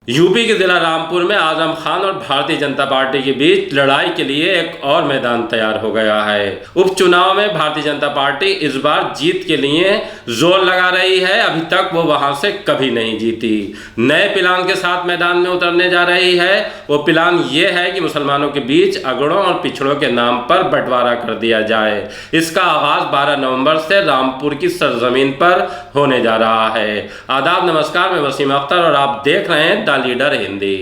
UP के जिला रामपुर में आजम खान और भारतीय जनता पार्टी के बीच लड़ाई के लिए एक और मैदान तैयार हो गया है। उपचुनाव में भारतीय जनता पार्टी इस बार जीत के लिए जोर लगा रही है। अभी तक वो वहां से कभी नहीं जीती। नए प्लान के साथ मैदान में उतरने जा रही है। वो प्लान ये है कि मुसलमानों के बीच अगड़ों और पिछड़ों के नाम पर बंटवारा कर दिया जाए। इसका आगाज 12 नवंबर से रामपुर की सरजमीन पर होने जा रहा है। आदाब, नमस्कार, मैं वसीम अख्तर और आप देख रहे हैं लीडर हिंदी।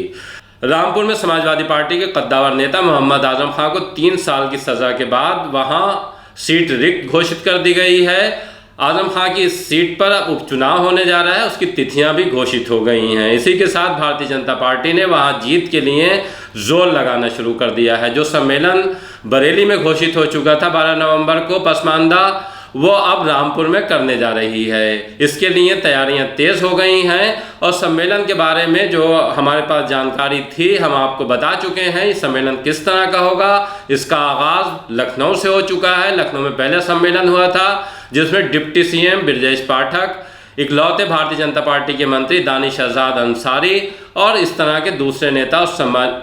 रामपुर में समाजवादी पार्टी के कद्दावर नेता मोहम्मद आजम खान को 3 साल की सजा के बाद वहां सीट रिक्त घोषित कर दी गई है। आजम खान की इस सीट पर अब उपचुनाव होने जा रहा है। उसकी तिथियां भी घोषित हो गई हैं। इसी के साथ भारतीय जनता पार्टी ने वहां जीत के लिए जोर लगाना शुरू कर दिया है। जो सम्मेलन बरेली में घोषित हो चुका था 12 नवंबर को पसमानदा, वो अब रामपुर में करने जा रही है। इसके लिए तैयारियां तेज हो गई हैं और सम्मेलन के बारे में जो हमारे पास जानकारी थी हम आपको बता चुके हैं। ये सम्मेलन किस तरह का होगा, इसका आगाज लखनऊ से हो चुका है। लखनऊ में पहला सम्मेलन हुआ था जिसमें डिप्टी सीएम ब्रजेश पाठक, इकलौते भारतीय जनता पार्टी के मंत्री दानिश आजाद अंसारी और इस तरह के दूसरे नेता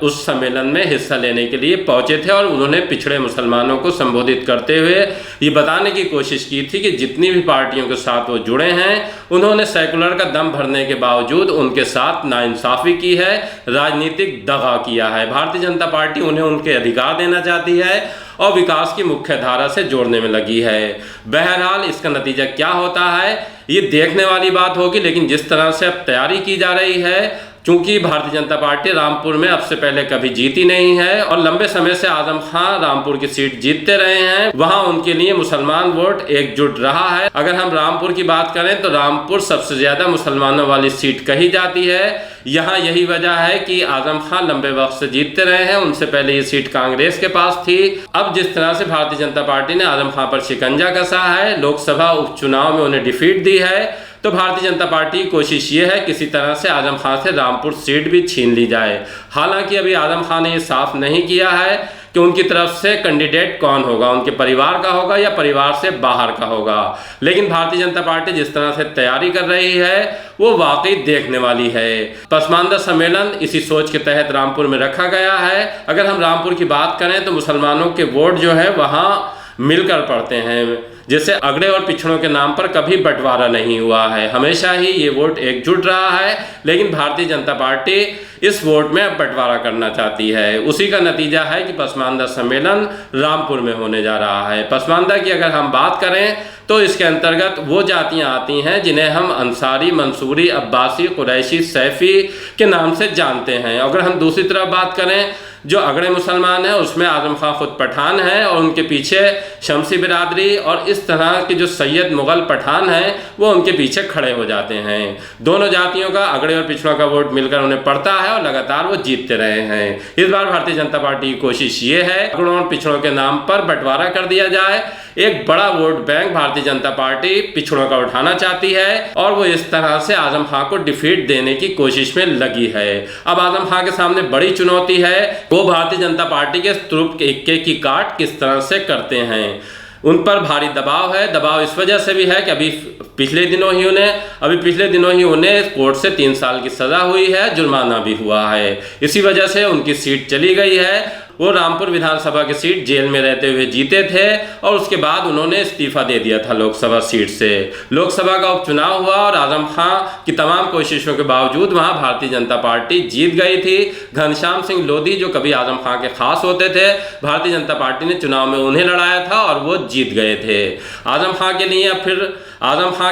उस सम्मेलन में हिस्सा लेने के लिए पहुंचे थे और उन्होंने पिछड़े मुसलमानों को संबोधित करते हुए ये बताने की कोशिश की थी कि जितनी भी पार्टियों के साथ वो जुड़े हैं उन्होंने सेकुलर का दम भरने के बावजूद उनके साथ नाइंसाफ़ी की है, राजनीतिक दगा किया है। भारतीय जनता पार्टी उन्हें उनके अधिकार देना चाहती है और विकास की मुख्य धारा से जोड़ने में लगी है। बहरहाल इसका नतीजा क्या होता है ये देखने वाली बात होगी, लेकिन जिस तरह से अब तैयारी की जा रही है, चूंकि भारतीय जनता पार्टी रामपुर में अब से पहले कभी जीती नहीं है और लंबे समय से आजम खान रामपुर की सीट जीतते रहे हैं, वहां उनके लिए मुसलमान वोट एकजुट रहा है। अगर हम रामपुर की बात करें तो रामपुर सबसे ज्यादा मुसलमानों वाली सीट कही जाती है। यहाँ यही वजह है कि आजम खान लंबे वक्त से जीतते रहे हैं। उनसे पहले ये सीट कांग्रेस के पास थी। अब जिस तरह से भारतीय जनता पार्टी ने आजम खान पर शिकंजा कसा है, लोकसभा उपचुनाव में उन्हें डिफीट दी है, तो भारतीय जनता पार्टी की कोशिश ये है किसी तरह से आजम खान से रामपुर सीट भी छीन ली जाए। हालांकि अभी आजम खान ने ये साफ नहीं किया है कि उनकी तरफ से कैंडिडेट कौन होगा, उनके परिवार का होगा या परिवार से बाहर का होगा। लेकिन भारतीय जनता पार्टी जिस तरह से तैयारी कर रही है वो वाकई देखने वाली है। पसमानदा सम्मेलन इसी सोच के तहत रामपुर में रखा गया है। अगर हम रामपुर की बात करें तो मुसलमानों के वोट जो है वहाँ मिलकर पड़ते हैं, जैसे अगड़े और पिछड़ों के नाम पर कभी बंटवारा नहीं हुआ है। हमेशा ही ये वोट एकजुट रहा है, लेकिन भारतीय जनता पार्टी इस वोट में अब बंटवारा करना चाहती है। उसी का नतीजा है कि पसमानदा सम्मेलन रामपुर में होने जा रहा है। पसमानदा की अगर हम बात करें तो इसके अंतर्गत वो जातियां आती हैं जिन्हें हम अंसारी, मंसूरी, अब्बासी, कुरैशी, सैफी के नाम से जानते हैं। अगर हम दूसरी तरफ बात करें जो अगड़े मुसलमान हैं उसमें आजम खान खुद पठान है और उनके पीछे शमसी बिरादरी और इस तरह के जो सैयद मुगल पठान हैं वो उनके पीछे खड़े हो जाते हैं। दोनों जातियों का अगड़े और पिछड़ों का वोट मिलकर उन्हें पड़ता है और लगातार वो जीतते रहे हैं। इस बार भारतीय जनता पार्टी की कोशिश ये है अगड़ों और पिछड़ों के नाम पर बंटवारा कर दिया जाए। एक बड़ा vote bank Bharatiya Janata party पिछड़ों का उठाना चाहती है और वो इस तरह से आजम खान को डिफीट देने की कोशिश में लगी है। अब आजम खान के सामने बड़ी चुनौती है वो भारतीय जनता पार्टी के तुरुप के इक्के की काट किस तरह से करते हैं। उन पर भारी दबाव है। दबाव इस वजह से भी है कि अभी पिछले दिनों ही उन्हें कोर्ट से 3 साल की सजा हुई है, जुर्माना भी हुआ है। इसी वजह से उनकी सीट चली गई है। वो रामपुर विधानसभा की सीट जेल में रहते हुए जीते थे और उसके बाद उन्होंने इस्तीफा दे दिया था लोकसभा सीट से। लोकसभा का उपचुनाव हुआ और आजम खान की तमाम कोशिशों के बावजूद वहां भारतीय जनता पार्टी जीत गई थी। घनश्याम सिंह लोधी जो कभी आजम खान के खास होते थे, भारतीय जनता पार्टी ने चुनाव में उन्हें लड़ाया था और वो जीत गए थे। आजम खान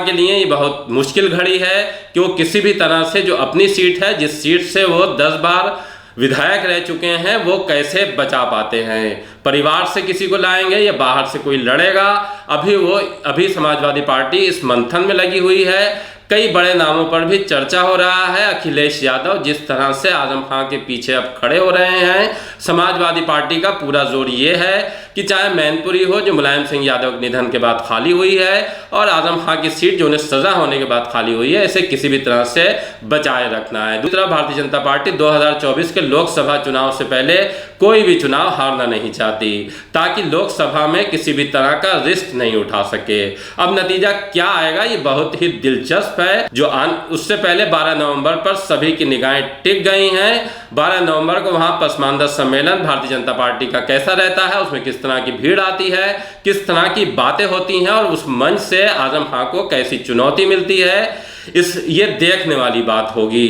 के लिए ये बहुत मुश्किल घड़ी है कि वो किसी भी तरह से जो अपनी सीट है, जिस सीट से वो 10 बार विधायक रह चुके हैं, वो कैसे बचा पाते हैं। परिवार से किसी को लाएंगे या बाहर से कोई लड़ेगा। अभी समाजवादी पार्टी इस मंथन में लगी हुई है। कई बड़े नामों पर भी चर्चा हो रहा है। अखिलेश यादव जिस तरह से आजम खान के पीछे अब खड़े हो रहे हैं, समाजवादी पार्टी का पूरा जोर ये है कि चाहे मैनपुरी हो जो मुलायम सिंह यादव के निधन के बाद खाली हुई है और आजम खान की सीट जो उन्हें सजा होने के बाद खाली हुई है, इसे किसी भी तरह से बचाए रखना है। दूसरा, भारतीय जनता पार्टी 2024 के लोकसभा चुनाव से पहले कोई भी चुनाव हारना नहीं चाहती ताकि लोकसभा में किसी भी तरह का रिस्क नहीं उठा सके। अब नतीजा क्या आएगा ये बहुत ही दिलचस्प है जो उससे पहले 12 नवंबर पर सभी की निगाहें टिक गई हैं। 12 नवंबर को वहां पसमानदा सम्मेलन भारतीय जनता पार्टी का कैसा रहता है, उसमें किस तरह की भीड़ आती है, किस तरह की बातें होती हैं और उस मंच से आजम खां को कैसी चुनौती मिलती है, ये देखने वाली बात होगी।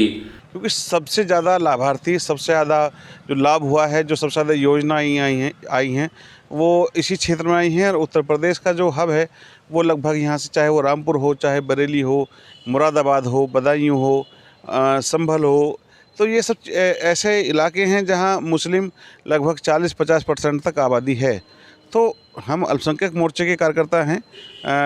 क्योंकि सबसे ज़्यादा लाभार्थी, सबसे ज़्यादा जो लाभ हुआ है, जो सबसे ज़्यादा योजनाएँ आई हैं वो इसी क्षेत्र में आई हैं। और उत्तर प्रदेश का जो हब है वो लगभग यहाँ से, चाहे वो रामपुर हो, चाहे बरेली हो, मुरादाबाद हो, बदायूं हो, संभल हो, तो ये सब ऐसे इलाके हैं जहाँ मुस्लिम लगभग 40-50% तक आबादी है। तो हम अल्पसंख्यक मोर्चे के कार्यकर्ता हैं।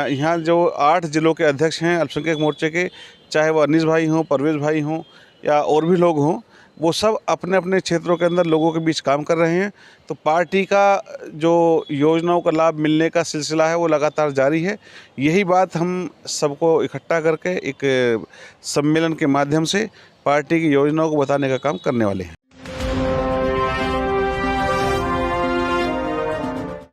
यहाँ जो 8 ज़िलों के अध्यक्ष हैं अल्पसंख्यक मोर्चे के, चाहे वो अनीस भाई हों, परवेज़ भाई हों या और भी लोग हों, वो सब अपने अपने क्षेत्रों के अंदर लोगों के बीच काम कर रहे हैं। तो पार्टी का जो योजनाओं का लाभ मिलने का सिलसिला है वो लगातार जारी है। यही बात हम सबको इकट्ठा करके एक सम्मेलन के माध्यम से पार्टी की योजनाओं को बताने का काम करने वाले हैं।